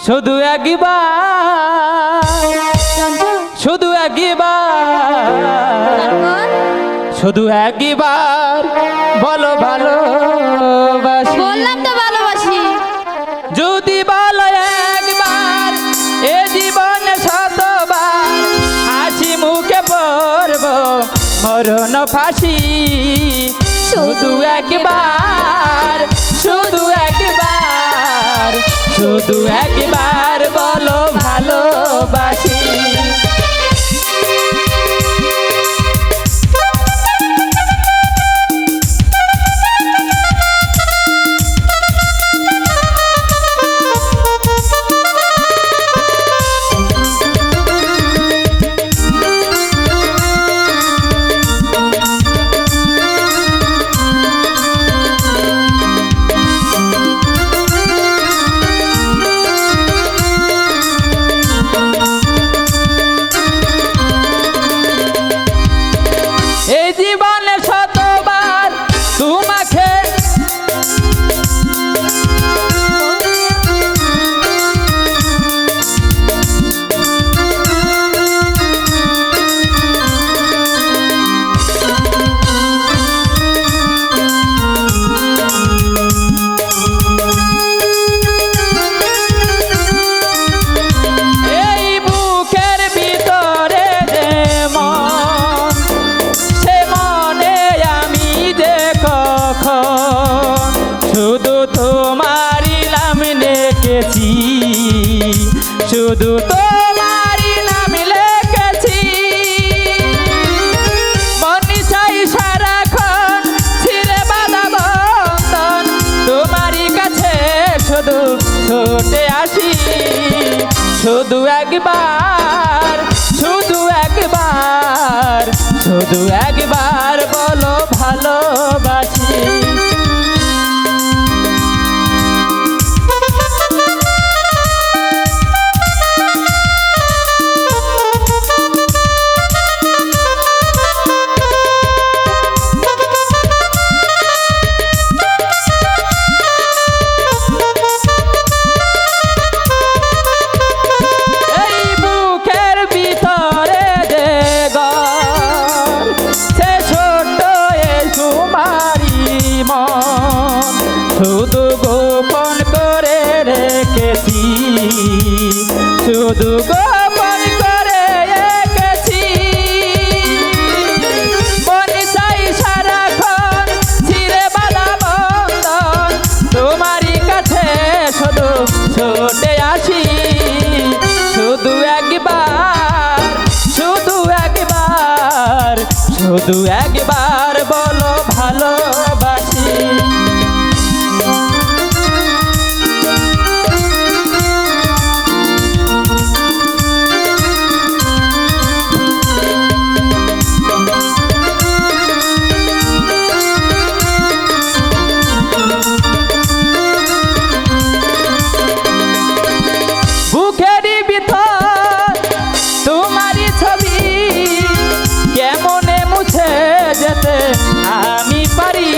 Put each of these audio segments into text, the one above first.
শুধু একবার শুধু একবার শুধু একবার বলো ভালোবাসি। বললাম তো ভালোবাসি। যদি বলো একবার এ জীবনে শতবার হাসি মুখে পড়ব মরণ ফাঁসি। শুধু একবার শুধু একবার শুধু একবার বলো ভালোবাসি। এই জীবনে শতবার তোমাকে এই বুকের ভিতরে যে মন সে মনে আমি যে কখন শুধু তোমারই নাম লিখেছি শুধু তোমারই নাম লিখেছি। মনে চাই সারাক্ষণ ছিঁড়ে বাঁধা বন্ধন তোমারই কাছে শুধু ছুটে আসি। শুধু একবার শুধু একবার শুধু একবার বলো ভালোবাসি। এই বুকের ভিতরে যে ঘর সে ছোট্ট এই তোমারই মন শুধু গোপন করে রেখেছি শুধু গোপন করে রেখেছি। মনে চাই সারাক্ষণ ছিঁড়ে বাঁধা বন্ধন তোমারই কাছে শুধু ছুটে আসি। শুধু একবার শুধু একবার শুধু একবার বলো ভালোবাসি। বুকেরই ভিতর তোমারই ছবি কেমনে মুছে যেতে আমি পারি।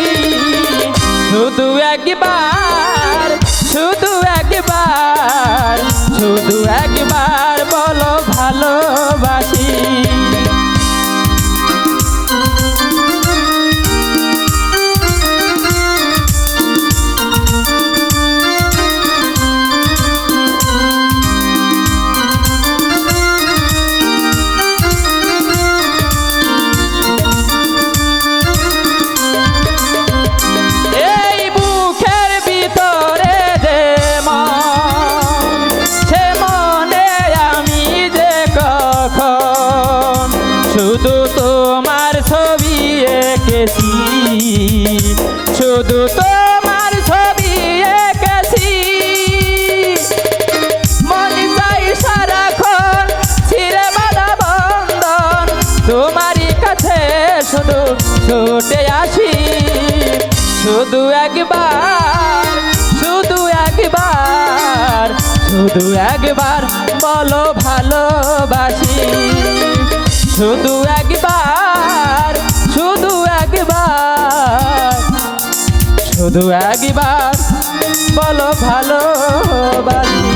শুধু একবার শুধু একবার শুধু একবার বলো ভালোবাসি। এই বুকের ভিতরে যে মন সে মনে আমি যে কখন শুধু তোমার ছবি এঁকেছি শুধু তোমার ছবি এঁকেছি। মনে চাই সারাক্ষণ ছিঁড়ে বাঁধা বন্ধন তোমারই কাছে শুধু ছুটে আসি। শুধু একবার শুধু একবার শুধু একবার বলো ভালোবাসি। শুধু একবার শুধু একবার শুধু একবার বলো ভালোবাসি।